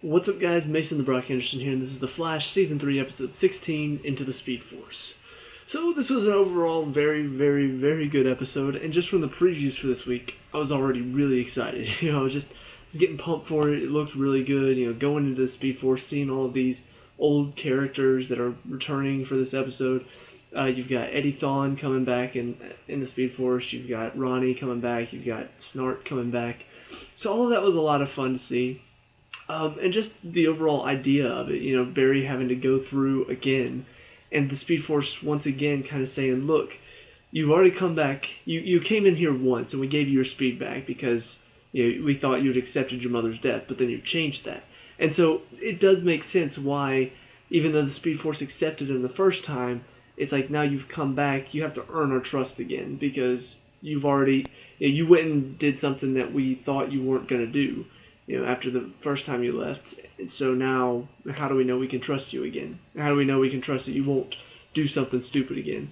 What's up, guys? Mason the Brock Henderson here, and this is The Flash, Season 3, Episode 16, Into the Speed Force. So, this was an overall very good episode, and just from the previews for this week, I was already really excited. I was getting pumped for it. It looked really good, going into the Speed Force, seeing all of these old characters that are returning for this episode. You've got Eddie Thawne coming back in the Speed Force, you've got Ronnie coming back, you've got Snart coming back. So, all of that was a lot of fun to see. And just the overall idea of it, Barry having to go through again, and the Speed Force once again kind of saying, look, you've already come back, you came in here once, and we gave you your speed back because we thought you'd accepted your mother's death, but then you changed that. And so it does make sense why, even though the Speed Force accepted him the first time, it's like now you've come back, you have to earn our trust again because you've already, you went and did something that we thought you weren't going to do. After the first time you left. So now, how do we know we can trust you again? How do we know we can trust that you won't do something stupid again?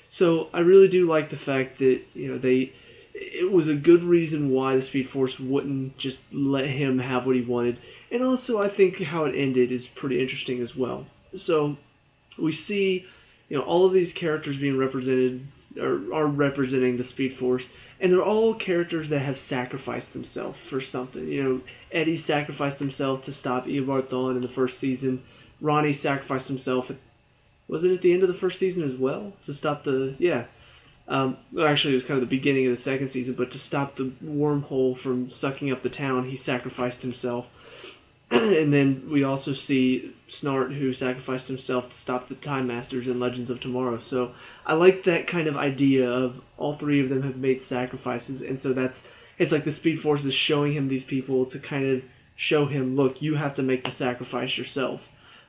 So I really do like the fact that, it was a good reason why the Speed Force wouldn't just let him have what he wanted. And also, I think how it ended is pretty interesting as well. So we see, all of these characters being represented, or are representing the Speed Force, and they're all characters that have sacrificed themselves for something. Eddie sacrificed himself to stop Eobard Thawne in the first season. Ronnie sacrificed himself, was it at the end of the first season as well? To stop well, actually, it was kind of the beginning of the second season, but to stop the wormhole from sucking up the town, he sacrificed himself. And then we also see Snart, who sacrificed himself to stop the Time Masters in Legends of Tomorrow. So I like that kind of idea of all three of them have made sacrifices, and so it's like the Speed Force is showing him these people to kind of show him, look, you have to make the sacrifice yourself,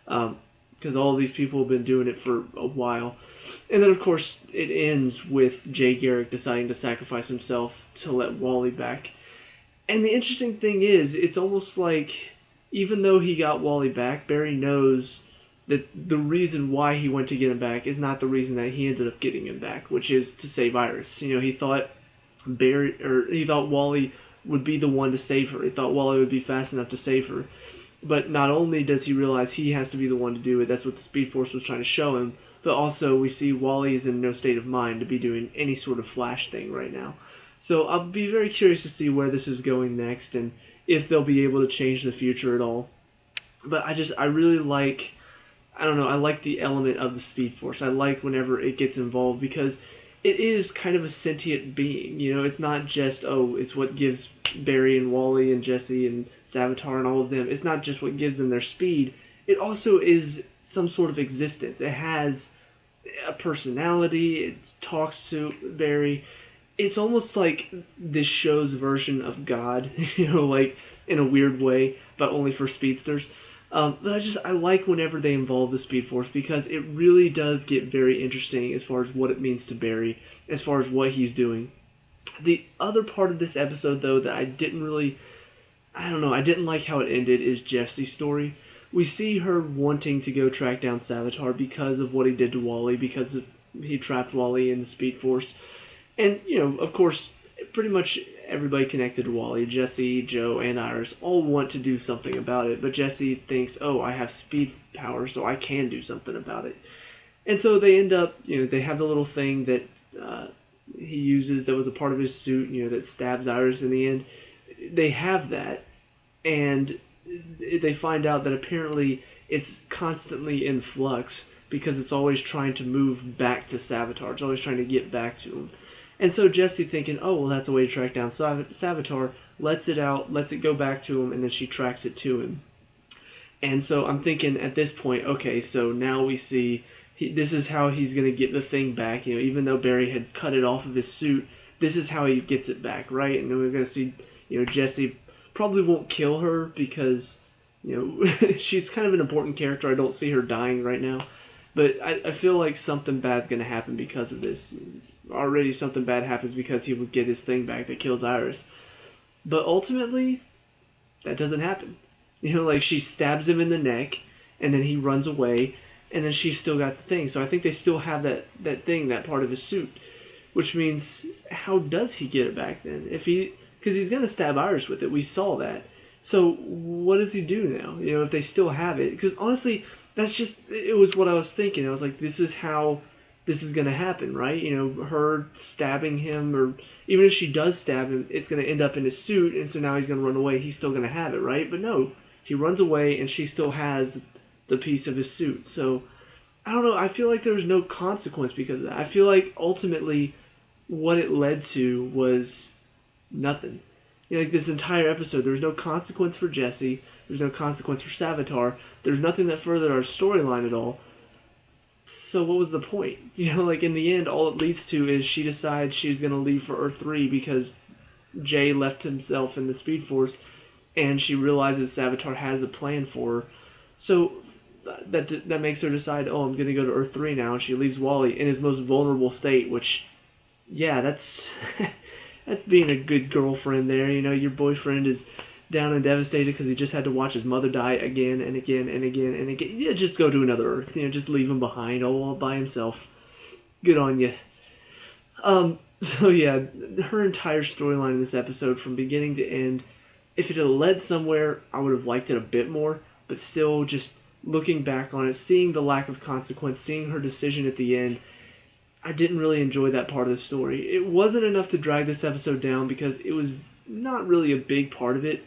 because all of these people have been doing it for a while. And then, of course, it ends with Jay Garrick deciding to sacrifice himself to let Wally back. And the interesting thing is, it's almost like, even though he got Wally back, Barry knows that the reason why he went to get him back is not the reason that he ended up getting him back, which is to save Iris. He thought he thought Wally would be the one to save her. He thought Wally would be fast enough to save her. But not only does he realize he has to be the one to do it, that's what the Speed Force was trying to show him, but also we see Wally is in no state of mind to be doing any sort of Flash thing right now. So I'll be very curious to see where this is going next, and if they'll be able to change the future at all. But I really like, I don't know, I like the element of the Speed Force. I like whenever it gets involved because it is kind of a sentient being. It's not just, it's what gives Barry and Wally and Jesse and Savitar and all of them. It's not just what gives them their speed. It also is some sort of existence. It has a personality. It talks to Barry. It's almost like this show's version of God, like in a weird way, but only for speedsters. But I like whenever they involve the Speed Force because it really does get very interesting as far as what it means to Barry, as far as what he's doing. The other part of this episode, though, that I didn't like how it ended, is Jessie's story. We see her wanting to go track down Savitar because of what he did to Wally, because he trapped Wally in the Speed Force. And, of course, pretty much everybody connected to Wally, Jesse, Joe, and Iris, all want to do something about it. But Jesse thinks, I have speed power, so I can do something about it. And so they end up, they have the little thing that he uses that was a part of his suit, that stabs Iris in the end. They have that, and they find out that apparently it's constantly in flux because it's always trying to move back to Savitar. It's always trying to get back to him. And so Jesse thinking, that's a way to track down Savitar, lets it out, lets it go back to him, and then she tracks it to him. And so I'm thinking at this point, okay, so now we see this is how he's going to get the thing back. Even though Barry had cut it off of his suit, this is how he gets it back, right? And then we're going to see, Jesse probably won't kill her because, she's kind of an important character. I don't see her dying right now. But I feel like something bad's going to happen because of this. Already something bad happens because he would get his thing back that kills Iris. But ultimately, that doesn't happen. Like she stabs him in the neck, and then he runs away, and then she's still got the thing. So I think they still have that thing, that part of his suit. Which means, how does he get it back then? Because he's going to stab Iris with it. We saw that. So what does he do now? If they still have it, because honestly, it was what I was thinking. I was like, this is how this is gonna happen, right? Her stabbing him, or even if she does stab him, it's gonna end up in his suit, and so now he's gonna run away. He's still gonna have it, right? But no, he runs away, and she still has the piece of his suit. So I don't know. I feel like there was no consequence because of that. I feel like ultimately what it led to was nothing. Like this entire episode, there was no consequence for Jesse. There's no consequence for Savitar. There's nothing that furthered our storyline at all. So what was the point? Like in the end, all it leads to is she decides she's gonna leave for Earth 3 because Jay left himself in the Speed Force, and she realizes Savitar has a plan for her. So that makes her decide, oh, I'm gonna go to Earth 3 now, and she leaves Wally in his most vulnerable state, which, yeah, that's that's being a good girlfriend there. Your boyfriend is down and devastated because he just had to watch his mother die again and again and again and again. Yeah, just go to another Earth. Just leave him behind all by himself. Good on you. So yeah, her entire storyline in this episode, from beginning to end, if it had led somewhere, I would have liked it a bit more. But still, just looking back on it, seeing the lack of consequence, seeing her decision at the end, I didn't really enjoy that part of the story. It wasn't enough to drag this episode down because it was not really a big part of it.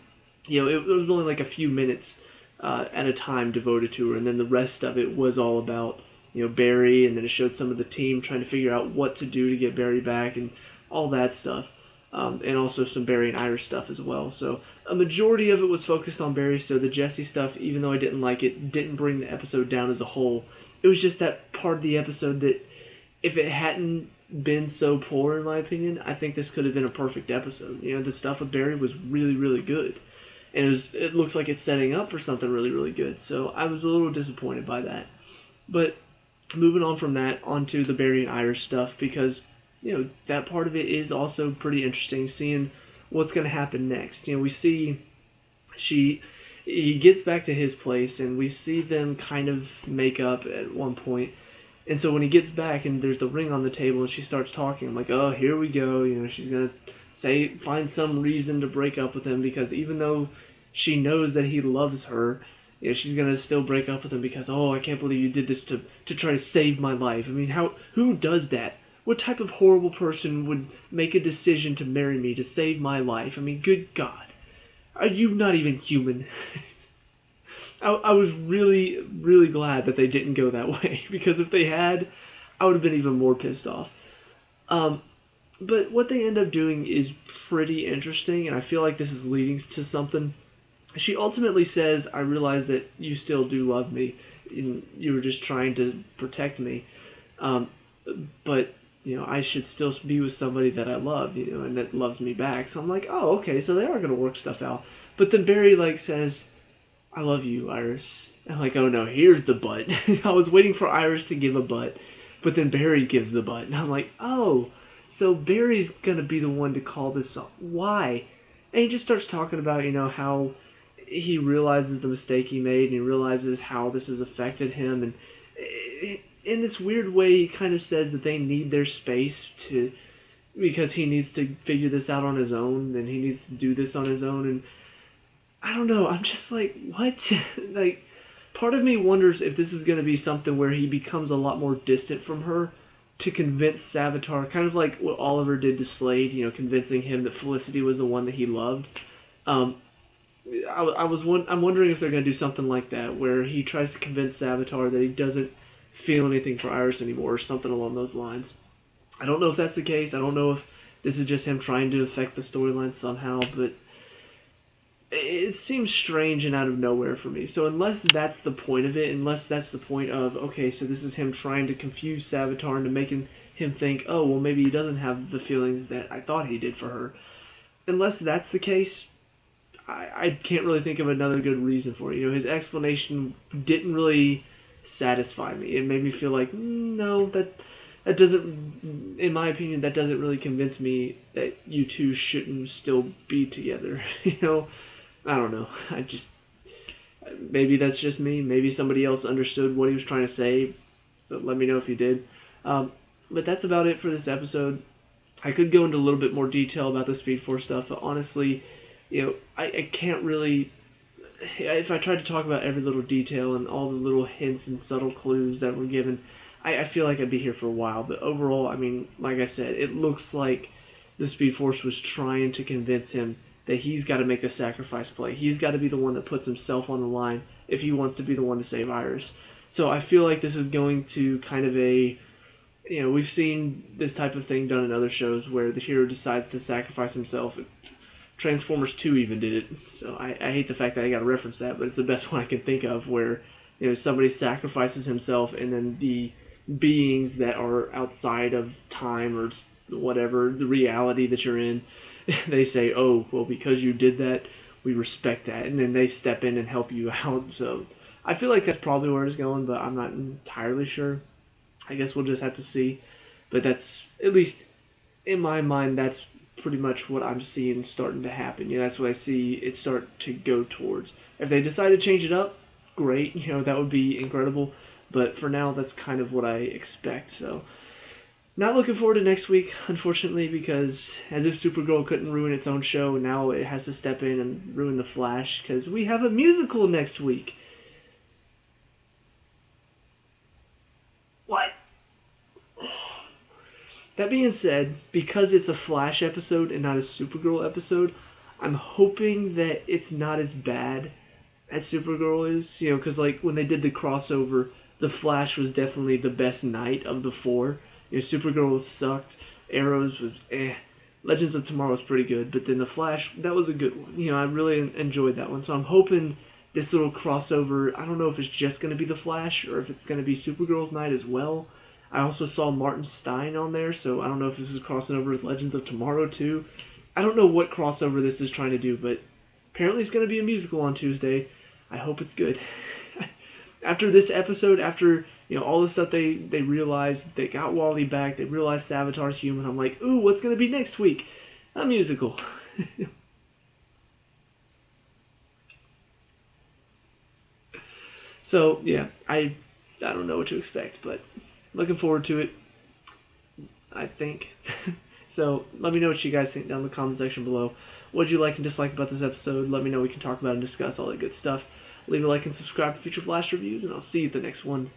It was only like a few minutes at a time devoted to her, and then the rest of it was all about Barry, and then it showed some of the team trying to figure out what to do to get Barry back and all that stuff, and also some Barry and Iris stuff as well. So a majority of it was focused on Barry. So the Jesse stuff, even though I didn't like it, didn't bring the episode down as a whole. It was just that part of the episode that, if it hadn't been so poor, in my opinion, I think this could have been a perfect episode. The stuff with Barry was really, really good. And it looks like it's setting up for something really, really good. So I was a little disappointed by that. But moving on from that, onto the Barry and Iris stuff, because, that part of it is also pretty interesting, seeing what's going to happen next. We see he gets back to his place, and we see them kind of make up at one point. And so when he gets back and there's the ring on the table and she starts talking, I'm like, oh, here we go. She's going to find some reason to break up with him, because even though she knows that he loves her, she's going to still break up with him because, oh, I can't believe you did this to try to save my life. I mean, who does that? What type of horrible person would make a decision to marry me to save my life? I mean, good God. Are you not even human? I was really, really glad that they didn't go that way, because if they had, I would have been even more pissed off. But what they end up doing is pretty interesting, and I feel like this is leading to something. She ultimately says, I realize that you still do love me, and you were just trying to protect me, but I should still be with somebody that I love, and that loves me back. So I'm like, oh, okay, so they are going to work stuff out. But then Barry, says, I love you, Iris. I'm like, oh no, here's the butt. I was waiting for Iris to give a butt, but then Barry gives the butt. And I'm like, oh, so Barry's going to be the one to call this off. Why? And he just starts talking about, how he realizes the mistake he made, and he realizes how this has affected him. And in this weird way, he kind of says that they need their space because he needs to figure this out on his own, and he needs to do this on his own. And I don't know. I'm just like, what? Part of me wonders if this is going to be something where he becomes a lot more distant from her to convince Savitar, kind of like what Oliver did to Slade, convincing him that Felicity was the one that he loved. I'm wondering if they're going to do something like that, where he tries to convince Savitar that he doesn't feel anything for Iris anymore, or something along those lines. I don't know if that's the case. I don't know if this is just him trying to affect the storyline somehow, but it seems strange and out of nowhere for me. So unless that's the point of it, unless that's the point of, okay, so this is him trying to confuse Savitar into making him think, oh, well, maybe he doesn't have the feelings that I thought he did for her. Unless that's the case, I can't really think of another good reason for it. His explanation didn't really satisfy me. It made me feel like, no, that doesn't, in my opinion, that doesn't really convince me that you two shouldn't still be together. I don't know. Maybe that's just me. Maybe somebody else understood what he was trying to say. So let me know if you did. But that's about it for this episode. I could go into a little bit more detail about the Speed Force stuff, but honestly, I can't really. If I tried to talk about every little detail and all the little hints and subtle clues that were given, I feel like I'd be here for a while. But overall, I mean, like I said, it looks like the Speed Force was trying to convince him that he's got to make a sacrifice play. He's got to be the one that puts himself on the line if he wants to be the one to save Iris. So I feel like this is going to kind of we've seen this type of thing done in other shows where the hero decides to sacrifice himself. Transformers 2 even did it. So I hate the fact that I got to reference that, but it's the best one I can think of where somebody sacrifices himself and then the beings that are outside of time or whatever, the reality that you're in, they say, oh, well, because you did that, we respect that. And then they step in and help you out. So I feel like that's probably where it's going, but I'm not entirely sure. I guess we'll just have to see. But that's, at least in my mind, that's pretty much what I'm seeing starting to happen. That's what I see it start to go towards. If they decide to change it up, great. That would be incredible. But for now, that's kind of what I expect. So, not looking forward to next week, unfortunately, because as if Supergirl couldn't ruin its own show, now it has to step in and ruin The Flash, because we have a musical next week. What? That being said, because it's a Flash episode and not a Supergirl episode, I'm hoping that it's not as bad as Supergirl is. Because like when they did the crossover, the Flash was definitely the best knight of the four. Supergirl sucked, Arrows was Legends of Tomorrow was pretty good, but then the Flash, that was a good one. I really enjoyed that one. So I'm hoping this little crossover, I don't know if it's just going to be the Flash or if it's going to be Supergirl's night as well. I also saw Martin Stein on there, so I don't know if this is crossing over with Legends of Tomorrow too. I don't know what crossover this is trying to do, but apparently it's going to be a musical on Tuesday. I hope it's good. After this episode, after all the stuff they realized, they got Wally back, they realized Savitar's human, I'm like, ooh, what's going to be next week? A musical. So, yeah, I don't know what to expect, but looking forward to it, I think. So let me know what you guys think down in the comment section below. What did you like and dislike about this episode? Let me know. We can talk about and discuss all that good stuff. Leave a like and subscribe for future Flash reviews, and I'll see you at the next one.